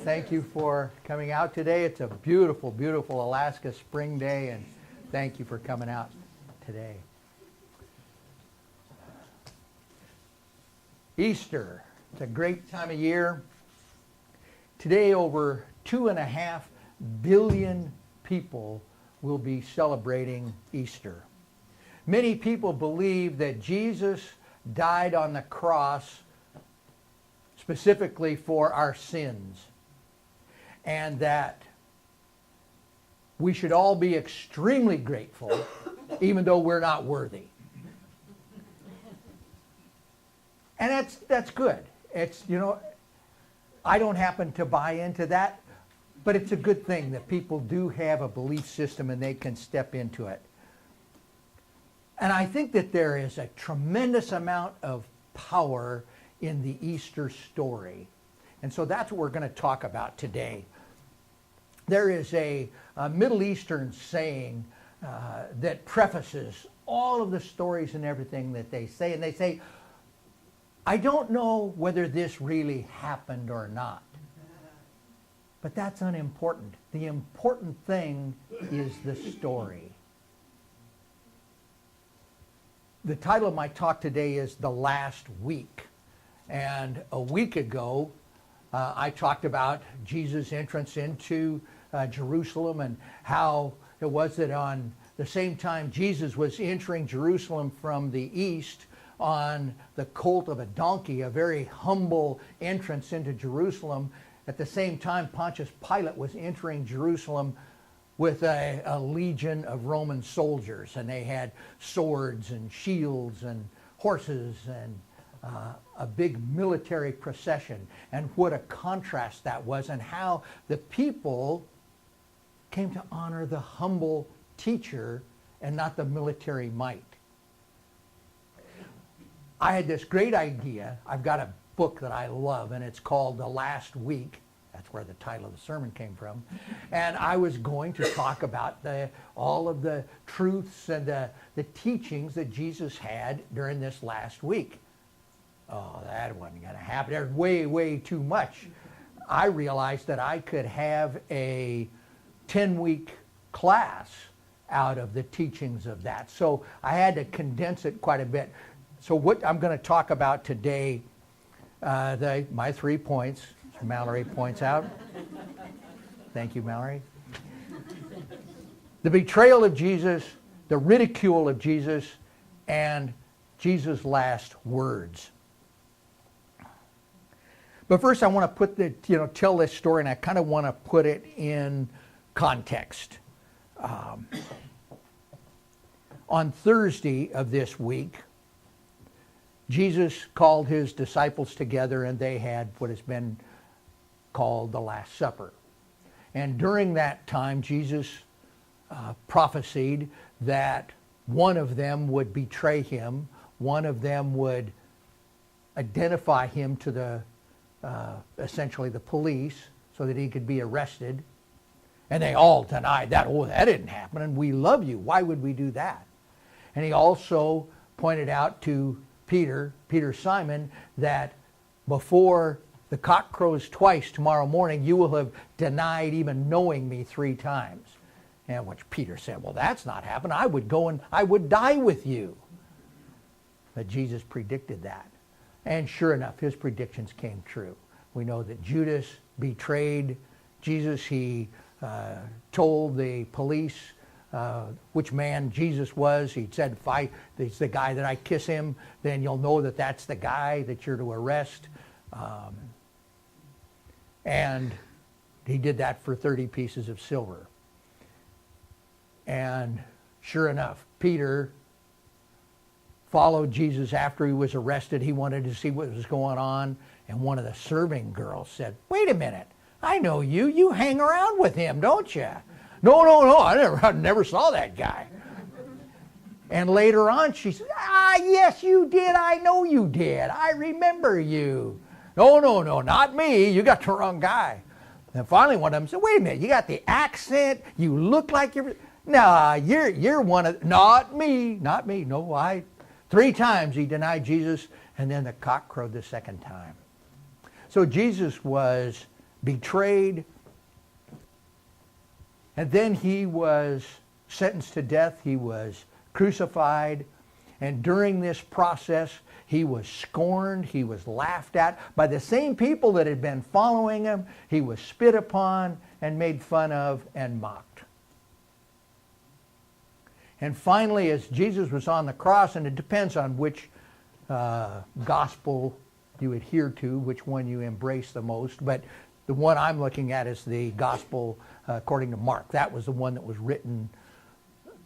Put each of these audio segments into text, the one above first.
Thank you for coming out today. It's a beautiful, beautiful Alaska spring day, and thank you for coming out today. Easter, it's a great time of year. Today, over 2.5 billion people will be celebrating Easter. Many people believe that Jesus died on the cross specifically for our sins, and that we should all be extremely grateful even though we're not worthy. And that's good. It's, I don't happen to buy into that, but it's a good thing that people do have a belief system and they can step into it. And I think that there is a tremendous amount of power in the Easter story. And so that's what we're going to talk about today. There is a Middle Eastern saying that prefaces all of the stories and everything that they say. And they say, I don't know whether this really happened or not. But that's unimportant. The important thing is the story. The title of my talk today is The Last Week. And a week ago, I talked about Jesus' entrance into Jerusalem and how it was that on the same time Jesus was entering Jerusalem from the east on the colt of a donkey, a very humble entrance into Jerusalem. At the same time, Pontius Pilate was entering Jerusalem with a legion of Roman soldiers, and they had swords and shields and horses and a big military procession, and what a contrast that was, and how the people came to honor the humble teacher and not the military might. I had this great idea. I've got a book that I love, and it's called The Last Week. That's where the title of the sermon came from. And I was going to talk about all of the truths and the teachings that Jesus had during this last week. Oh, that wasn't going to happen. There's way, way too much. I realized that I could have a 10-week class out of the teachings of that. So I had to condense it quite a bit. So what I'm going to talk about today, my 3 points, Mallory points out. Thank you, Mallory. The betrayal of Jesus, the ridicule of Jesus, and Jesus' last words. But first I want to tell this story, and I kind of want to put it in context. On Thursday of this week, Jesus called his disciples together, and they had what has been called the Last Supper. And during that time, Jesus prophesied that one of them would betray him, one of them would identify him to the essentially the police so that he could be arrested. And they all denied that. Oh, that didn't happen, and we love you. Why would we do that? And he also pointed out to Peter Simon, that before the cock crows twice tomorrow morning, you will have denied even knowing me 3 times. And which Peter said, well, that's not happened. I would go and I would die with you. But Jesus predicted that. And sure enough, his predictions came true. We know that Judas betrayed Jesus. He told the police which man Jesus was. He said, if it's the guy that I kiss him, then you'll know that that's the guy that you're to arrest. And he did that for 30 pieces of silver. And sure enough, Peter followed Jesus after he was arrested. He wanted to see what was going on. And one of the serving girls said, wait a minute, I know you. You hang around with him, don't you? No, I never saw that guy. And later on she said, yes, you did. I know you did. I remember you. No, not me. You got the wrong guy. And finally one of them said, wait a minute, you got the accent. You look like you're... Nah, you're one of... Not me. No, 3 times he denied Jesus, and then the cock crowed the second time. So Jesus was betrayed, and then he was sentenced to death. He was crucified, and during this process, he was scorned, he was laughed at by the same people that had been following him. He was spit upon and made fun of and mocked. And finally, as Jesus was on the cross, and it depends on which gospel you adhere to, which one you embrace the most, but the one I'm looking at is the gospel according to Mark. That was the one that was written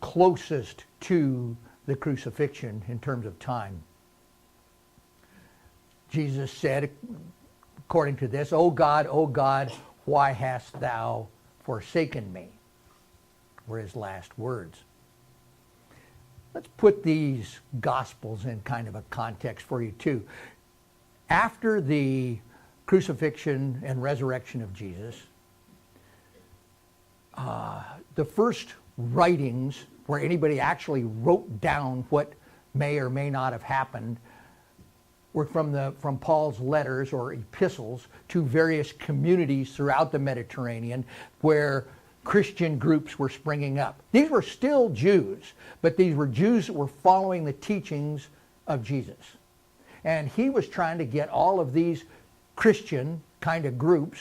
closest to the crucifixion in terms of time. Jesus said, according to this, O God, why hast thou forsaken me? Were his last words. Let's put these Gospels in kind of a context for you too. After the crucifixion and resurrection of Jesus, the first writings where anybody actually wrote down what may or may not have happened were from Paul's letters or epistles to various communities throughout the Mediterranean where Christian groups were springing up. These were still Jews, but these were Jews that were following the teachings of Jesus. And he was trying to get all of these Christian kind of groups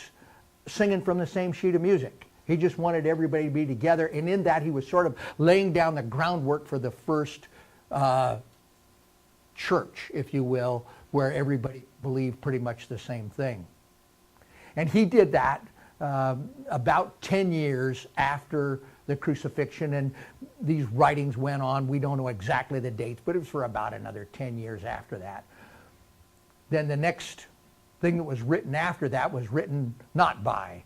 singing from the same sheet of music. He just wanted everybody to be together, and in that he was sort of laying down the groundwork for the first church, if you will, where everybody believed pretty much the same thing. And he did that about 10 years after the crucifixion, and these writings went on. We don't know exactly the dates, but it was for about another 10 years after that. Then the next thing that was written after that was written not by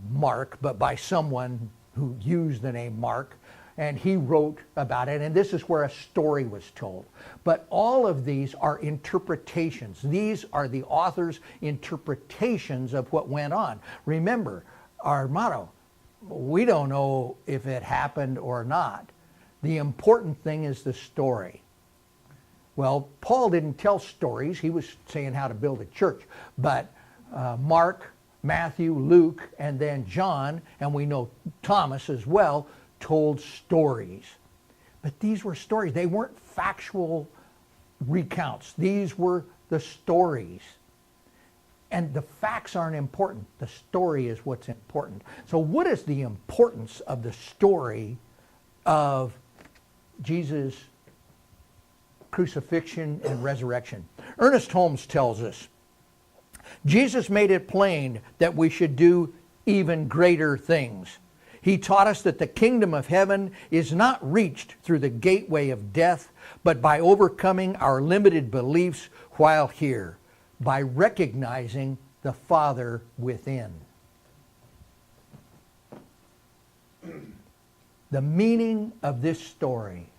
Mark, but by someone who used the name Mark, and he wrote about it, and this is where a story was told. But all of these are interpretations. These are the author's interpretations of what went on. Remember, our motto, we don't know if it happened or not. The important thing is the story. Well, Paul didn't tell stories. He was saying how to build a church. But Mark, Matthew, Luke, and then John, and we know Thomas as well, told stories. But these were stories. They weren't factual recounts. These were the stories. And the facts aren't important. The story is what's important. So what is the importance of the story of Jesus' crucifixion and resurrection? Ernest Holmes tells us, Jesus made it plain that we should do even greater things. He taught us that the kingdom of heaven is not reached through the gateway of death, but by overcoming our limited beliefs while here, by recognizing the Father within. The meaning of this story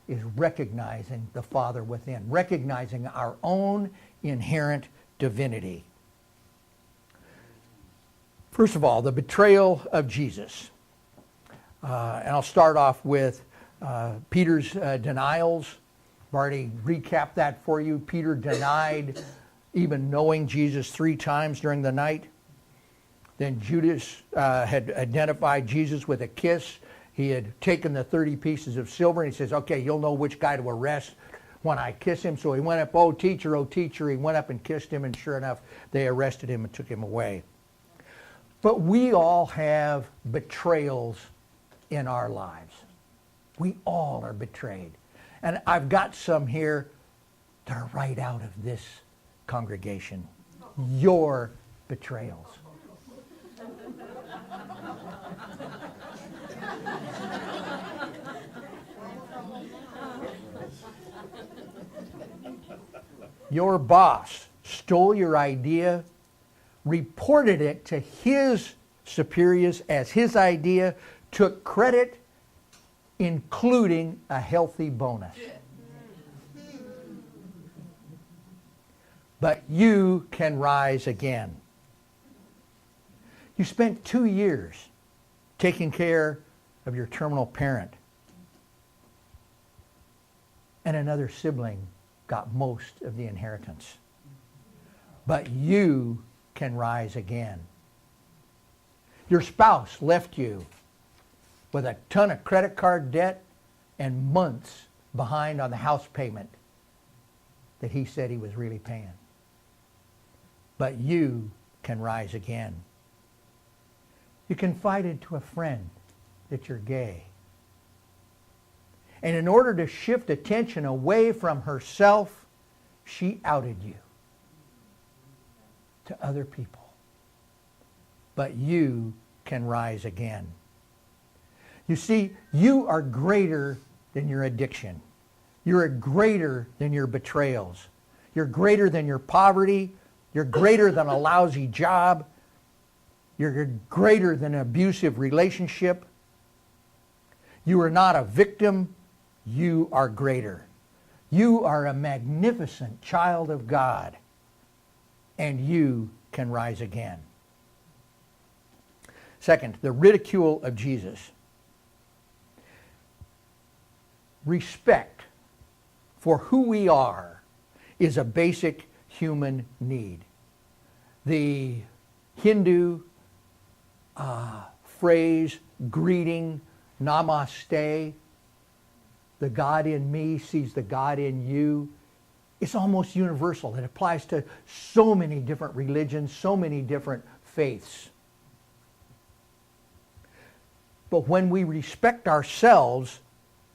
is recognizing the Father within, recognizing our own inherent divinity. First of all, the betrayal of Jesus. And I'll start off with Peter's denials. I've already recapped that for you. Peter denied even knowing Jesus 3 times during the night. Then Judas had identified Jesus with a kiss. He had taken the 30 pieces of silver and he says, okay, you'll know which guy to arrest when I kiss him. So he went up, oh teacher, he went up and kissed him, and sure enough, they arrested him and took him away. But we all have betrayals in our lives. We all are betrayed. And I've got some here that are right out of this congregation. Your betrayals. Your boss stole your idea, reported it to his superiors as his idea, took credit, including a healthy bonus. But you can rise again. You spent 2 years taking care of your terminal parent, and another sibling got most of the inheritance. But you can rise again. Your spouse left you with a ton of credit card debt and months behind on the house payment that he said he was really paying. But you can rise again. You confided to a friend that you're gay. And in order to shift attention away from herself, she outed you to other people. But you can rise again. You see, you are greater than your addiction. You're greater than your betrayals. You're greater than your poverty. You're greater than a lousy job. You're greater than an abusive relationship. You are not a victim. You are greater. You are a magnificent child of God. And you can rise again. Second, the ridicule of Jesus. Respect for who we are is a basic human need. The Hindu phrase, greeting, namaste, the God in me sees the God in you, it's almost universal. It applies to so many different religions, so many different faiths. But when we respect ourselves,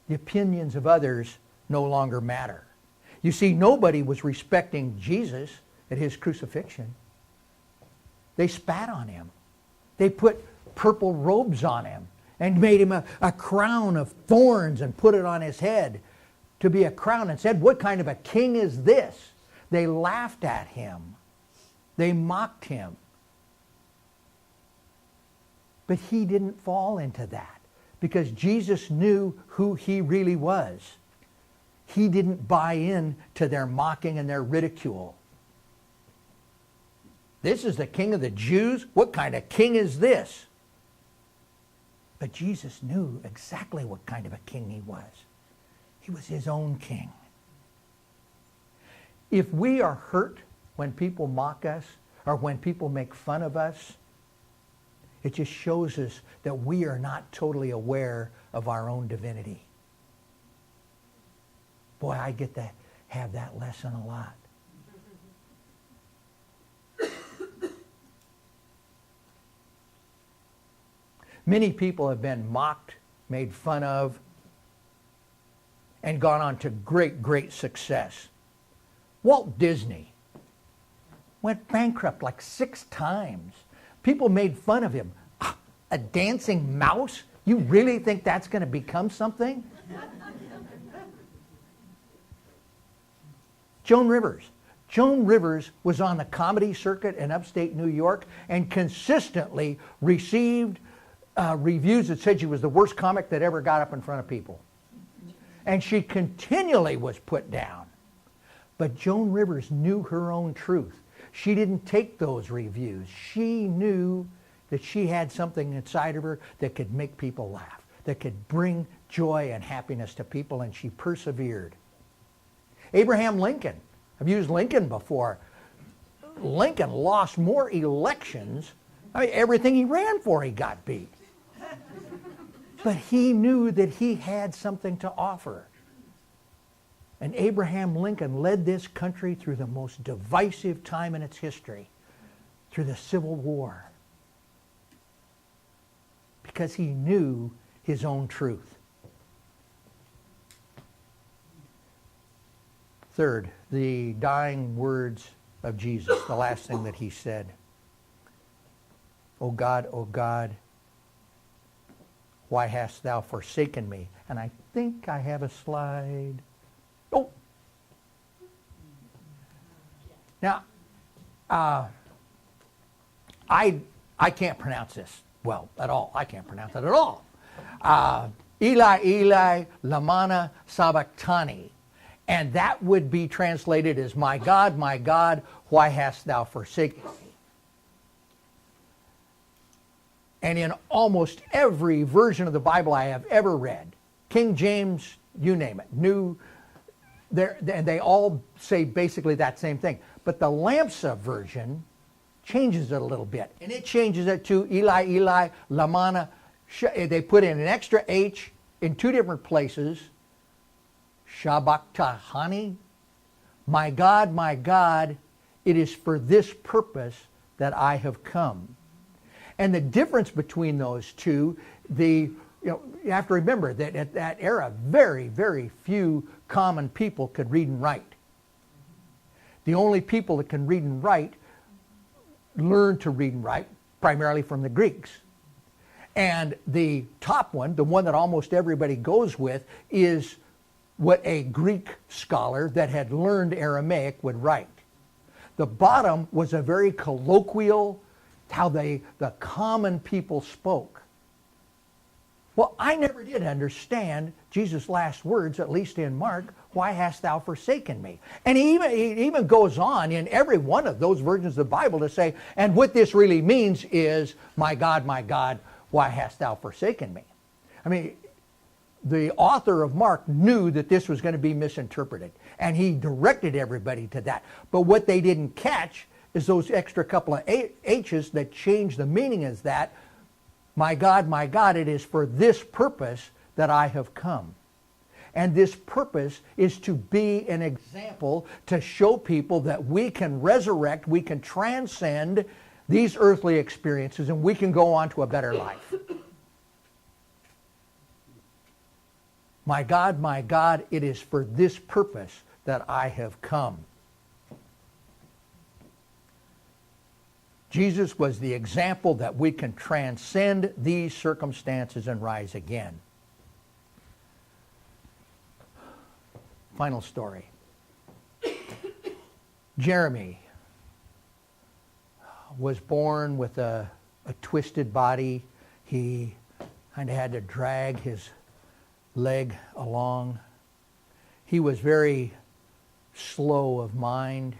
the opinions of others no longer matter. You see, nobody was respecting Jesus at his crucifixion. They spat on him. They put purple robes on him and made him a crown of thorns and put it on his head to be a crown and said, "What kind of a king is this?" They laughed at him. They mocked him. But he didn't fall into that because Jesus knew who he really was. He didn't buy in to their mocking and their ridicule. This is the king of the Jews? What kind of king is this? But Jesus knew exactly what kind of a king he was. He was his own king. If we are hurt when people mock us or when people make fun of us, it just shows us that we are not totally aware of our own divinity. Boy, I get to have that lesson a lot. Many people have been mocked, made fun of, and gone on to great, great success. Walt Disney went bankrupt like 6 times. People made fun of him. A dancing mouse? You really think that's going to become something? Joan Rivers. Joan Rivers was on the comedy circuit in upstate New York and consistently received reviews that said she was the worst comic that ever got up in front of people. And she continually was put down. But Joan Rivers knew her own truth. She didn't take those reviews. She knew that she had something inside of her that could make people laugh, that could bring joy and happiness to people, and she persevered. Abraham Lincoln. I've used Lincoln before. Lincoln lost more elections. I mean, everything he ran for, he got beat. But he knew that he had something to offer. And Abraham Lincoln led this country through the most divisive time in its history, through the Civil War, because he knew his own truth. Third, the dying words of Jesus, the last thing that he said. O God, why hast thou forsaken me? And I think I have a slide. Oh! Now, I can't pronounce this well at all. I can't pronounce it at all. Eli, Eli, lamana sabachthani. And that would be translated as, my God, why hast thou forsaken me? And in almost every version of the Bible I have ever read, King James, you name it, and they all say basically that same thing. But the Lamsa version changes it a little bit. And it changes it to Eli, Eli, Lamana. They put in an extra H in 2 different places. Shabachthani. My God, it is for this purpose that I have come. And the difference between those two, you have to remember that at that era, very, very few common people could read and write. The only people that can read and write learn to read and write primarily from the Greeks. And the top one, the one that almost everybody goes with, is what a Greek scholar that had learned Aramaic would write. The bottom was a very colloquial, how the common people spoke. Well, I never did understand Jesus' last words, at least in Mark, why hast thou forsaken me? And he even goes on in every one of those versions of the Bible to say, and what this really means is, my God, why hast thou forsaken me? I mean, the author of Mark knew that this was going to be misinterpreted, and he directed everybody to that. But what they didn't catch is those extra couple of H's that change the meaning as that, my God, it is for this purpose that I have come. And this purpose is to be an example to show people that we can resurrect, we can transcend these earthly experiences, and we can go on to a better life. My God, it is for this purpose that I have come. Jesus was the example that we can transcend these circumstances and rise again. Final story. Jeremy was born with a twisted body. He kind of had to drag his leg along. He was very slow of mind.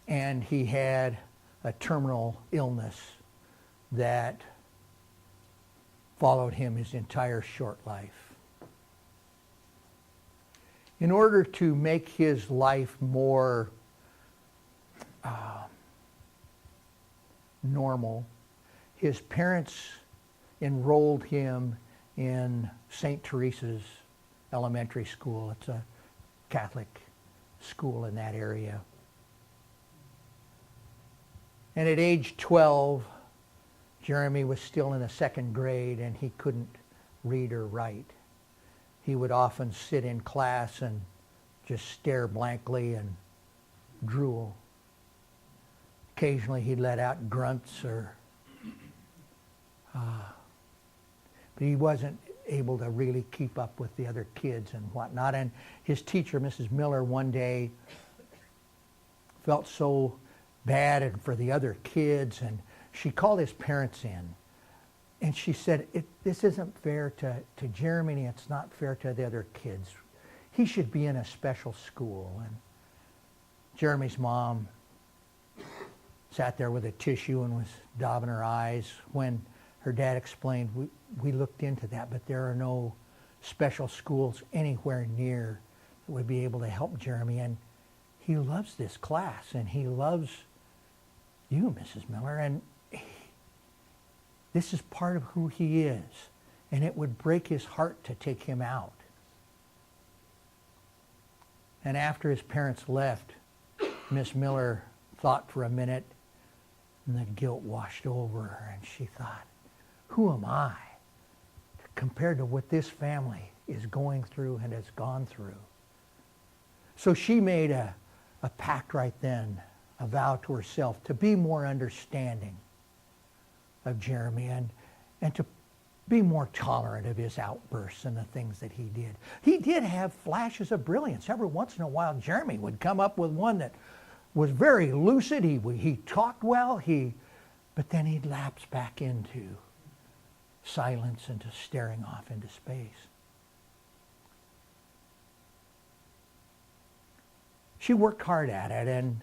And he had a terminal illness that followed him his entire short life. In order to make his life more normal, his parents enrolled him in St. Teresa's Elementary School. It's a Catholic school in that area. And at age 12, Jeremy was still in the 2nd grade and he couldn't read or write. He would often sit in class and just stare blankly and drool. Occasionally he'd let out grunts but he wasn't able to really keep up with the other kids and whatnot. And his teacher, Mrs. Miller, one day felt so bad and for the other kids, and she called his parents in, and she said, this isn't fair to Jeremy, and it's not fair to the other kids. He should be in a special school. And Jeremy's mom sat there with a tissue and was daubing her eyes when her dad explained, we looked into that, but there are no special schools anywhere near that would be able to help Jeremy, and he loves this class, and he loves you, Mrs. Miller, and this is part of who he is, and it would break his heart to take him out. And after his parents left, Miss Miller thought for a minute, and the guilt washed over her, and she thought, who am I compared to what this family is going through and has gone through? So she made a pact right then, a vow to herself to be more understanding of Jeremy and to be more tolerant of his outbursts and the things that he did. He did have flashes of brilliance. Every once in a while, Jeremy would come up with one that was very lucid. He talked well, but then he'd lapse back into silence and to staring off into space. She worked hard at it, and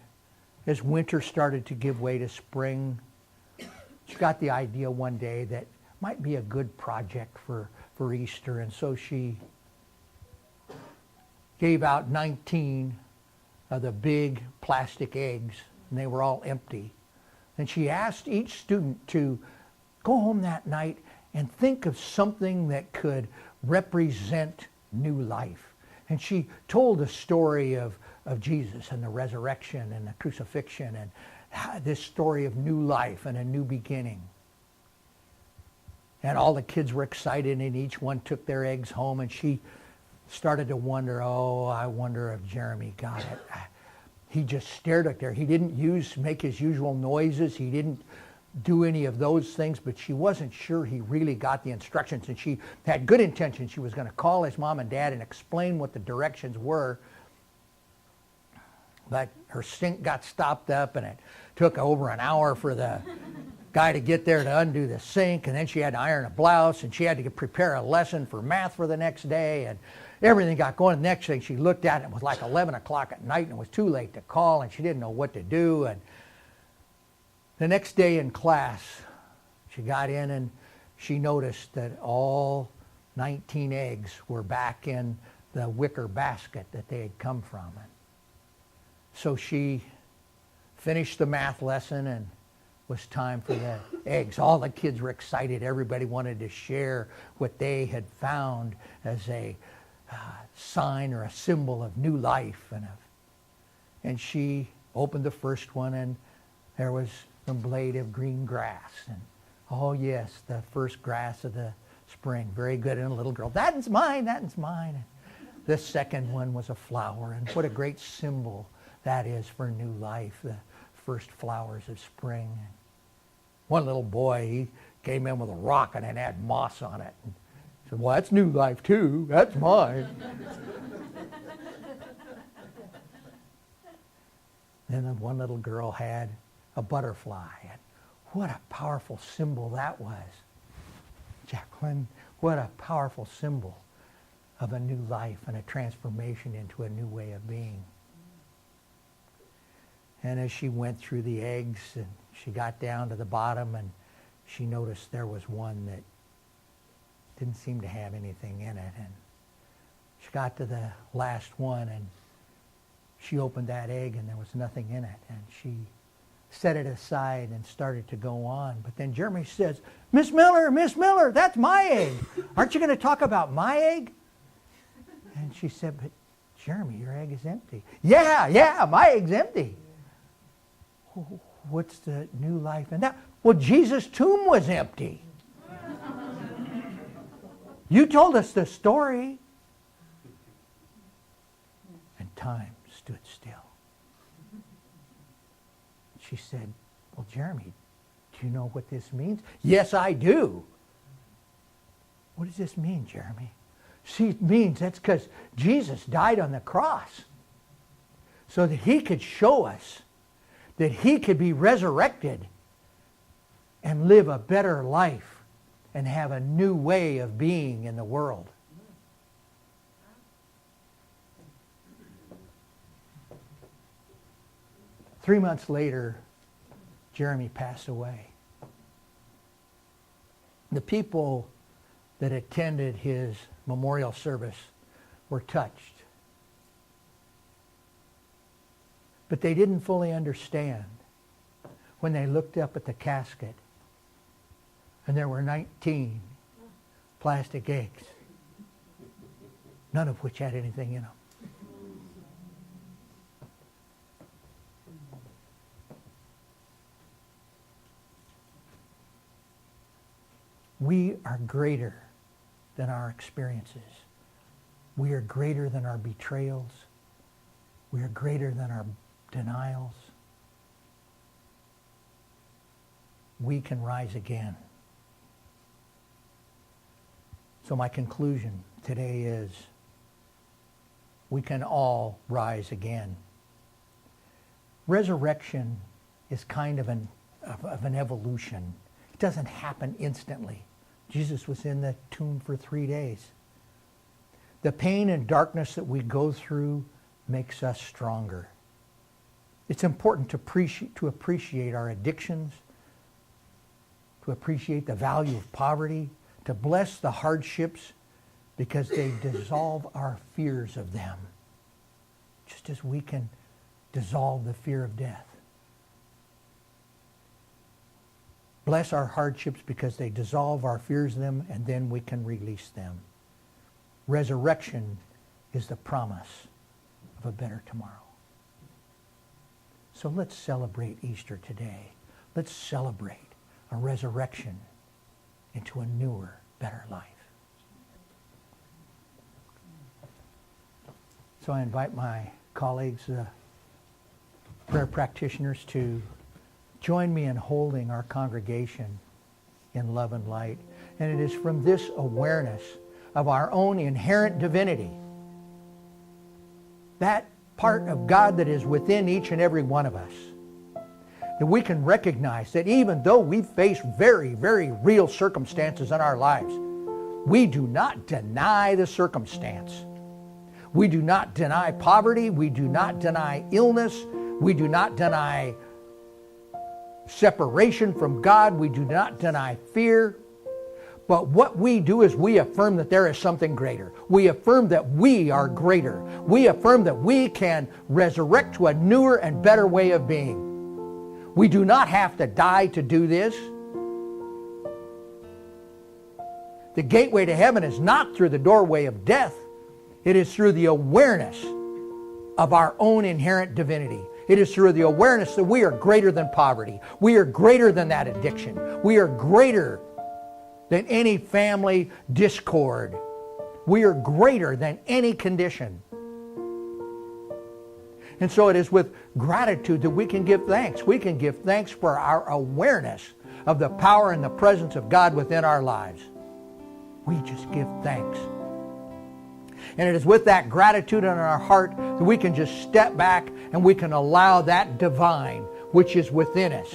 as winter started to give way to spring, she got the idea one day that might be a good project for Easter, and so she gave out 19 of the big plastic eggs, and they were all empty. And she asked each student to go home that night and think of something that could represent new life. And she told the story of Jesus and the resurrection and the crucifixion and this story of new life and a new beginning. And all the kids were excited, and each one took their eggs home, and she started to wonder, oh, I wonder if Jeremy got it. He just stared up there. He didn't make his usual noises. He didn't do any of those things, but she wasn't sure he really got the instructions, and she had good intentions. She was going to call his mom and dad and explain what the directions were, but her sink got stopped up, and it took over an hour for the guy to get there to undo the sink, and then she had to iron a blouse, and she had to prepare a lesson for math for the next day, and everything got going. The next thing she looked at, it was like 11 o'clock at night, and it was too late to call, and she didn't know what to do. And the next day in class, she got in and she noticed that all 19 eggs were back in the wicker basket that they had come from. And so she finished the math lesson, and it was time for the eggs. All the kids were excited. Everybody wanted to share what they had found as a sign or a symbol of new life. And she opened the first one, and there was a blade of green grass. And oh yes, the first grass of the spring. Very good. And a little girl, that is mine, that is mine. And the second one was a flower. And what a great symbol that is for new life, the first flowers of spring. One little boy, he came in with a rock and it had moss on it. And he said, well, that's new life too. That's mine. Then one little girl had a butterfly. And what a powerful symbol that was. Jacqueline, what a powerful symbol of a new life and a transformation into a new way of being. And as she went through the eggs, and she got down to the bottom, and she noticed there was one that didn't seem to have anything in it. And she got to the last one, and she opened that egg, and there was nothing in it. And she set it aside and started to go on. But then Jeremy says, Miss Miller, that's my egg. Aren't you going to talk about my egg? And she said, but Jeremy, your egg is empty. Yeah, my egg's empty. What's the new life in that? Well, Jesus' tomb was empty. You told us the story. And time stood still. She said, well, Jeremy, do you know what this means? Yes, I do. What does this mean, Jeremy? See, it means that's because Jesus died on the cross so that he could show us that he could be resurrected and live a better life and have a new way of being in the world. Three months later, Jeremy passed away. The people that attended his memorial service were touched. But they didn't fully understand when they looked up at the casket and there were 19 plastic eggs, none of which had anything in them. We are greater than our experiences. We are greater than our betrayals. We are greater than our denials. We can rise again. So my conclusion today is we can all rise again. Resurrection is kind of an evolution. It doesn't happen instantly. Jesus was in the tomb for 3 days. The pain and darkness that we go through makes us stronger. It's important to appreciate our addictions, to appreciate the value of poverty, to bless the hardships because they dissolve our fears of them. Just as we can dissolve the fear of death. Bless our hardships because they dissolve our fears of them, and then we can release them. Resurrection is the promise of a better tomorrow. So let's celebrate Easter today. Let's celebrate a resurrection into a newer, better life. So I invite my colleagues, prayer practitioners, to join me in holding our congregation in love and light. And it is from this awareness of our own inherent divinity, that part of God that is within each and every one of us, that we can recognize that even though we face very, very real circumstances in our lives, we do not deny the circumstance. We do not deny poverty. We do not deny illness. We do not deny separation from God. We do not deny fear. But what we do is we affirm that there is something greater. We affirm that we are greater. We affirm that we can resurrect to a newer and better way of being. We do not have to die to do this. The gateway to heaven is not through the doorway of death. It is through the awareness of our own inherent divinity. It is through the awareness that we are greater than poverty. We are greater than that addiction. We are greater than any family discord. We are greater than any condition. And so it is with gratitude that we can give thanks. We can give thanks for our awareness of the power and the presence of God within our lives. We just give thanks. And it is with that gratitude in our heart that we can just step back and we can allow that divine which is within us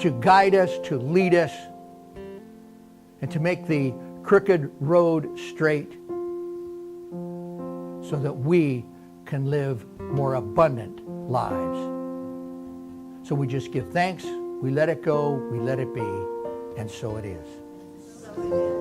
to guide us, to lead us, and to make the crooked road straight so that we can live more abundant lives. So we just give thanks, we let it go, we let it be, and so it is.